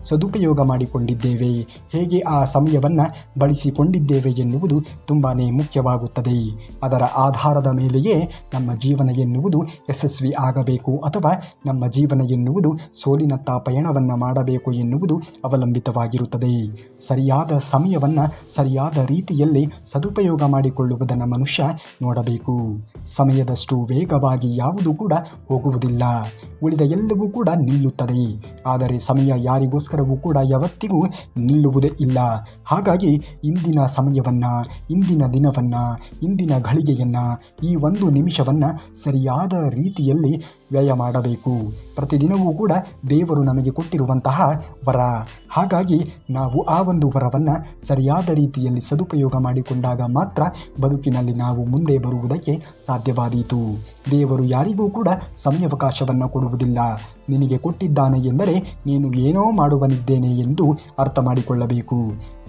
ಸದುಪಯೋಗ ಮಾಡಿಕೊಂಡಿದ್ದೇವೆ, ಹೇಗೆ ಆ ಸಮಯವನ್ನು ಬಳಸಿಕೊಂಡಿದ್ದೇವೆ ಎನ್ನುವುದು ತುಂಬಾ ಮುಖ್ಯವಾಗುತ್ತದೆ. ಅದರ ಆಧಾರದ ಮೇಲೆಯೇ ನಮ್ಮ ಜೀವನ ಎನ್ನುವುದು ಯಶಸ್ವಿ ಆಗಬೇಕು ಅಥವಾ ನಮ್ಮ ಜೀವನ ಎನ್ನುವುದು ಸೋಲಿನತ್ತ ಪಯಣವನ್ನು ಮಾಡಬೇಕು ಎನ್ನುವುದು ಅವಲಂಬಿತವಾಗಿರುತ್ತದೆ. ಸರಿಯಾದ ಸಮಯವನ್ನು ಸರಿಯಾದ ರೀತಿಯಲ್ಲಿ ಸದುಪಯೋಗ ಮಾಡಿಕೊಳ್ಳುವುದನ್ನು ಮನುಷ್ಯ ನೋಡಬೇಕು. ಸಮಯದಷ್ಟು ವೇಗವಾಗಿ ಯಾವುದು ಕೂಡ ಹೋಗುವುದಿಲ್ಲ, ಉಳಿದ ಎಲ್ಲವೂ ಕೂಡ ನಿಲ್ಲುತ್ತದೆ. ಆದರೆ ಸಮಯ ಯಾರಿಗೋಸ್ಕರವೂ ಕೂಡ ಯಾವತ್ತಿಗೂ ನಿಲ್ಲುವುದೇ ಇಲ್ಲ. ಹಾಗಾಗಿ ಇಂದಿನ ಸಮಯವನ್ನು, ಇಂದಿನ ದಿನವನ್ನು, ಇಂದಿನ ಘಳಿಗೆಯನ್ನು, ಈ ಒಂದು ನಿಮಿಷವನ್ನು ಸರಿಯಾದ ರೀತಿಯಲ್ಲಿ ವ್ಯಯ ಮಾಡಬೇಕು. ಪ್ರತಿದಿನವೂ ಕೂಡ ದೇವರು ನಮಗೆ ಕೊಟ್ಟಿರುವಂತಹ ವರ. ಹಾಗಾಗಿ ನಾವು ಆ ಒಂದು ವರವನ್ನು ಸರಿಯಾದ ರೀತಿಯಲ್ಲಿ ಸದುಪಯೋಗ ಮಾಡಿಕೊಂಡಾಗ ಮಾತ್ರ ಬದುಕಿನಲ್ಲಿ ನಾವು ಮುಂದೆ ಬರುವುದಕ್ಕೆ ಸಾಧ್ಯವಾದೀತು. ದೇವರು ಯಾರಿಗೂ ಕೂಡ ಸಮಯಾವಕಾಶವನ್ನು ಕೊಡುವುದಿಲ್ಲ. ನಿನಗೆ ಕೊಟ್ಟಿದ್ದಾನೆ ಎಂದರೆ ನೀನು ಏನೋ ಮಾಡುವನಿದ್ದೇನೆ ಎಂದು ಅರ್ಥ ಮಾಡಿಕೊಳ್ಳಬೇಕು.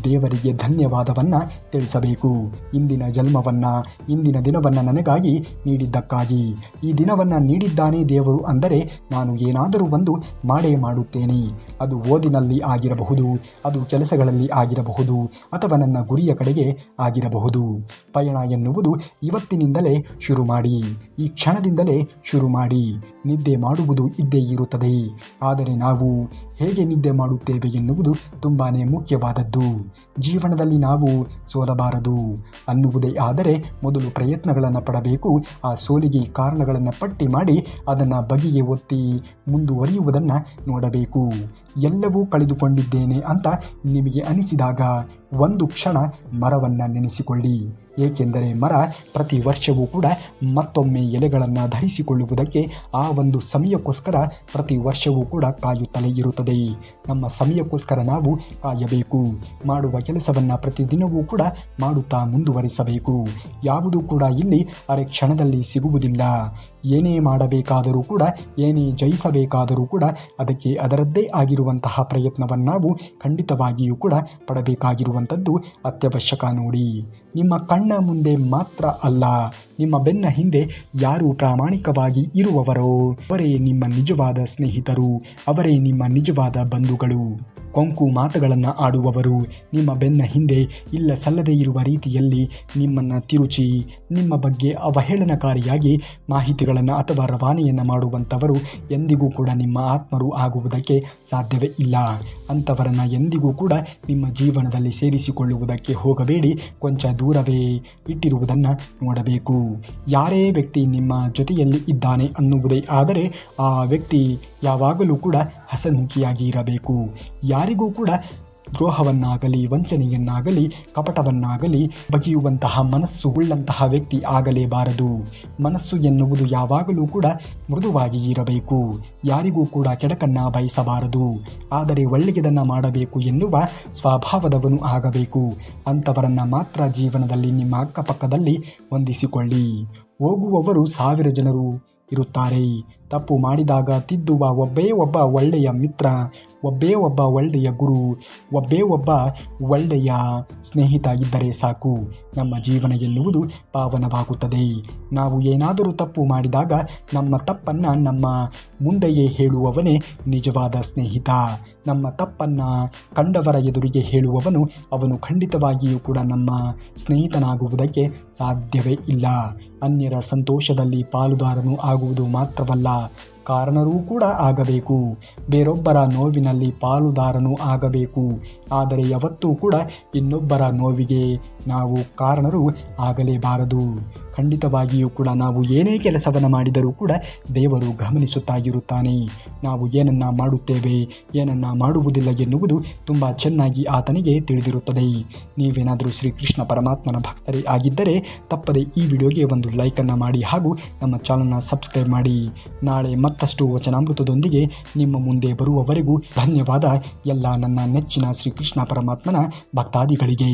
ದೇವರಿಗೆ ಧನ್ಯವಾದವನ್ನು ತಿಳಿಸಬೇಕು. ಇಂದಿನ ಜನ್ಮವನ್ನು, ಇಂದಿನ ದಿನವನ್ನು ನನಗಾಗಿ ನೀಡಿದ್ದಕ್ಕಾಗಿ. ಈ ದಿನವನ್ನು ನೀಡಿದ್ದಾನೆ ದೇವರು ಅಂದರೆ ನಾನು ಏನಾದರೂ ಒಂದು ಮಾಡೇ ಮಾಡುತ್ತೇನೆ. ಅದು ಓದಿನಲ್ಲಿ ಆಗಿರಬಹುದು, ಅದು ಕೆಲಸಗಳಲ್ಲಿ ಆಗಿರಬಹುದು, ಅಥವಾ ನನ್ನ ಗುರಿಯ ಕಡೆಗೆ ಆಗಿರಬಹುದು. ಪಯಣ ಎನ್ನುವುದು ಇವತ್ತಿನಿಂದಲೇ ಶುರು ಮಾಡಿ, ಈ ಕ್ಷಣದಿಂದಲೇ ಶುರು ಮಾಡಿ. ನಿದ್ದೆ ಮಾಡುವುದು ಇದ್ದೇ ಇರುತ್ತದೆ, ಆದರೆ ನಾವು ಹೇಗೆ ನಿದ್ದೆ ಮಾಡುತ್ತೇವೆ ಎನ್ನುವುದು ತುಂಬಾ ಮುಖ್ಯವಾದದ್ದು. ಜೀವನದಲ್ಲಿ ನಾವು ಸೋಲಬಾರದು ಅನ್ನುವುದೇ ಆದರೆ ಮೊದಲು ಪ್ರಯತ್ನಗಳನ್ನು ಪಡಬೇಕು. ಆ ಸೋಲಿಗೆ ಕಾರಣಗಳನ್ನು ಪಟ್ಟಿ ಮಾಡಿ ಅದನ್ನು ಬಗೆಗೆ ಒತ್ತಿ ಮುಂದುವರಿಯುವುದನ್ನು ನೋಡಬೇಕು. ಎಲ್ಲವೂ ಕಳೆದುಕೊಂಡಿದ್ದೇನೆ ಅಂತ ನಿಮಗೆ ಅನಿಸಿದಾಗ ಒಂದು ಕ್ಷಣ ಮರವನ್ನು ನೆನೆಸಿಕೊಳ್ಳಿ. ಏಕೆಂದರೆ ಮರ ಪ್ರತಿ ವರ್ಷವೂ ಕೂಡ ಮತ್ತೊಮ್ಮೆ ಎಲೆಗಳನ್ನು ಧರಿಸಿಕೊಳ್ಳುವುದಕ್ಕೆ ಆ ಒಂದು ಸಮಯಕ್ಕೋಸ್ಕರ ಪ್ರತಿ ವರ್ಷವೂ ಕೂಡ ಕಾಯುತ್ತಲೇ ಇರುತ್ತದೆ. ನಮ್ಮ ಸಮಯಕ್ಕೋಸ್ಕರ ನಾವು ಕಾಯಬೇಕು. ಮಾಡುವ ಕೆಲಸವನ್ನು ಪ್ರತಿದಿನವೂ ಕೂಡ ಮಾಡುತ್ತಾ ಮುಂದುವರಿಸಬೇಕು. ಯಾವುದೂ ಕೂಡ ಇಲ್ಲಿ ಅರೆ ಕ್ಷಣದಲ್ಲಿ ಸಿಗುವುದಿಲ್ಲ. ಏನೇ ಮಾಡಬೇಕಾದರೂ ಕೂಡ, ಏನೇ ಜಯಿಸಬೇಕಾದರೂ ಕೂಡ ಅದಕ್ಕೆ ಅದರದ್ದೇ ಆಗಿರುವಂತಹ ಪ್ರಯತ್ನವನ್ನು ನಾವು ಖಂಡಿತವಾಗಿಯೂ ಕೂಡ ಪಡಬೇಕಾಗಿರುವಂಥದ್ದು ಅತ್ಯವಶ್ಯಕ. ನೋಡಿ, ನಿಮ್ಮ ಕಣ್ಣ ಮುಂದೆ ಮಾತ್ರ ಅಲ್ಲ, ನಿಮ್ಮ ಬೆನ್ನ ಹಿಂದೆ ಯಾರು ಪ್ರಾಮಾಣಿಕವಾಗಿ ಇರುವವರೋ ಅವರೇ ನಿಮ್ಮ ನಿಜವಾದ ಸ್ನೇಹಿತರು, ಅವರೇ ನಿಮ್ಮ ನಿಜವಾದ ಬಂಧುಗಳು. ಕೊಂಕು ಮಾತುಗಳನ್ನು ಆಡುವವರು, ನಿಮ್ಮ ಬೆನ್ನ ಹಿಂದೆ ಇಲ್ಲ ಸಲ್ಲದೇ ಇರುವ ರೀತಿಯಲ್ಲಿ ನಿಮ್ಮನ್ನು ತಿರುಚಿ ನಿಮ್ಮ ಬಗ್ಗೆ ಅವಹೇಳನಕಾರಿಯಾಗಿ ಮಾಹಿತಿಗಳನ್ನು ಅಥವಾ ರವಾನೆಯನ್ನು ಮಾಡುವಂಥವರು ಎಂದಿಗೂ ಕೂಡ ನಿಮ್ಮ ಆತ್ಮರು ಆಗುವುದಕ್ಕೆ ಸಾಧ್ಯವೇ ಇಲ್ಲ. ಅಂಥವರನ್ನು ಎಂದಿಗೂ ಕೂಡ ನಿಮ್ಮ ಜೀವನದಲ್ಲಿ ಸೇರಿಸಿಕೊಳ್ಳುವುದಕ್ಕೆ ಹೋಗಬೇಡಿ, ಕೊಂಚ ದೂರವೇ ಇಟ್ಟಿರುವುದನ್ನು ನೋಡಬೇಕು. ಯಾರೇ ವ್ಯಕ್ತಿ ನಿಮ್ಮ ಜೊತೆಯಲ್ಲಿ ಇದ್ದಾನೆ ಅನ್ನುವುದೇ ಆದರೆ ಆ ವ್ಯಕ್ತಿ ಯಾವಾಗಲೂ ಕೂಡ ಹಸನ್ಮುಖಿಯಾಗಿ ಇರಬೇಕು. ಯಾರಿಗೂ ಕೂಡ ದ್ರೋಹವನ್ನಾಗಲಿ ವಂಚನೆಯನ್ನಾಗಲಿ ಕಪಟವನ್ನಾಗಲಿ ಬಗೆಯುವಂತಹ ಮನಸ್ಸು ಉಳ್ಳಂತಹ ವ್ಯಕ್ತಿ ಆಗಲೇಬಾರದು. ಮನಸ್ಸು ಎನ್ನುವುದು ಯಾವಾಗಲೂ ಕೂಡ ಮೃದುವಾಗಿ ಇರಬೇಕು. ಯಾರಿಗೂ ಕೂಡ ಕೆಡಕನ್ನು ಬಯಸಬಾರದು, ಆದರೆ ಒಳ್ಳೆಯದನ್ನು ಮಾಡಬೇಕು ಎನ್ನುವ ಸ್ವಭಾವದವನು ಆಗಬೇಕು. ಅಂಥವರನ್ನು ಮಾತ್ರ ಜೀವನದಲ್ಲಿ ನಿಮ್ಮ ಅಕ್ಕಪಕ್ಕದಲ್ಲಿ ಹೊಂದಿಸಿಕೊಳ್ಳಿ. ಹೋಗುವವರು 1000 ಜನರು ಇರುತ್ತಾರೆ. ತಪ್ಪು ಮಾಡಿದಾಗ ತಿದ್ದುವ ಒಬ್ಬೇ ಒಬ್ಬ ಒಳ್ಳೆಯ ಮಿತ್ರ, ಒಬ್ಬೇ ಒಬ್ಬ ಒಳ್ಳೆಯ ಗುರು, ಒಬ್ಬೇ ಒಬ್ಬ ಒಳ್ಳೆಯ ಸ್ನೇಹಿತ ಇದ್ದರೆ ಸಾಕು, ನಮ್ಮ ಜೀವನ ಎನ್ನುವುದು ಪಾವನವಾಗುತ್ತದೆ. ನಾವು ಏನಾದರೂ ತಪ್ಪು ಮಾಡಿದಾಗ ನಮ್ಮ ತಪ್ಪನ್ನು ನಮ್ಮ ಮುಂದೆಯೇ ಹೇಳುವವನೇ ನಿಜವಾದ ಸ್ನೇಹಿತ. ನಮ್ಮ ತಪ್ಪನ್ನು ಕಂಡವರ ಎದುರಿಗೆ ಹೇಳುವವನು ಅವನು ಖಂಡಿತವಾಗಿಯೂ ಕೂಡ ನಮ್ಮ ಸ್ನೇಹಿತನಾಗುವುದಕ್ಕೆ ಸಾಧ್ಯವೇ ಇಲ್ಲ. ಅನ್ಯರ ಸಂತೋಷದಲ್ಲಿ ಪಾಲುದಾರನು ಆಗುವುದು ಮಾತ್ರವಲ್ಲ, ಕಾರಣರೂ ಕೂಡ ಆಗಬೇಕು. ಬೇರೊಬ್ಬರ ನೋವಿನಲ್ಲಿ ಪಾಲುದಾರನೂ ಆಗಬೇಕು. ಆದರೆ ಯಾವತ್ತೂ ಕೂಡ ಇನ್ನೊಬ್ಬರ ನೋವಿಗೆ ನಾವು ಕಾರಣರು ಆಗಲೇಬಾರದು. ಖಂಡಿತವಾಗಿಯೂ ಕೂಡ ನಾವು ಏನೇ ಕೆಲಸವನ್ನು ಮಾಡಿದರೂ ಕೂಡ ದೇವರು ಗಮನಿಸುತ್ತಾ ಇರುತ್ತಾನೆ. ನಾವು ಏನನ್ನ ಮಾಡುತ್ತೇವೆ, ಏನನ್ನ ಮಾಡುವುದಿಲ್ಲ ಎನ್ನುವುದು ತುಂಬ ಚೆನ್ನಾಗಿ ಆತನಿಗೆ ತಿಳಿದಿರುತ್ತದೆ. ನೀವೇನಾದರೂ ಶ್ರೀಕೃಷ್ಣ ಪರಮಾತ್ಮನ ಭಕ್ತರೇ ಆಗಿದ್ದರೆ ತಪ್ಪದೆ ಈ ವಿಡಿಯೋಗೆ ಒಂದು ಲೈಕನ್ನು ಮಾಡಿ ಹಾಗೂ ನಮ್ಮ ಚಾನಲ್ನ ಸಬ್ಸ್ಕ್ರೈಬ್ ಮಾಡಿ. ನಾಳೆ ಮತ್ತಷ್ಟು ವಚನಾಮೃತದೊಂದಿಗೆ ನಿಮ್ಮ ಮುಂದೆ ಬರುವವರೆಗೂ ಧನ್ಯವಾದ ಎಲ್ಲ ನನ್ನ ನೆಚ್ಚಿನ ಶ್ರೀಕೃಷ್ಣ ಪರಮಾತ್ಮನ ಭಕ್ತಾದಿಗಳಿಗೆ.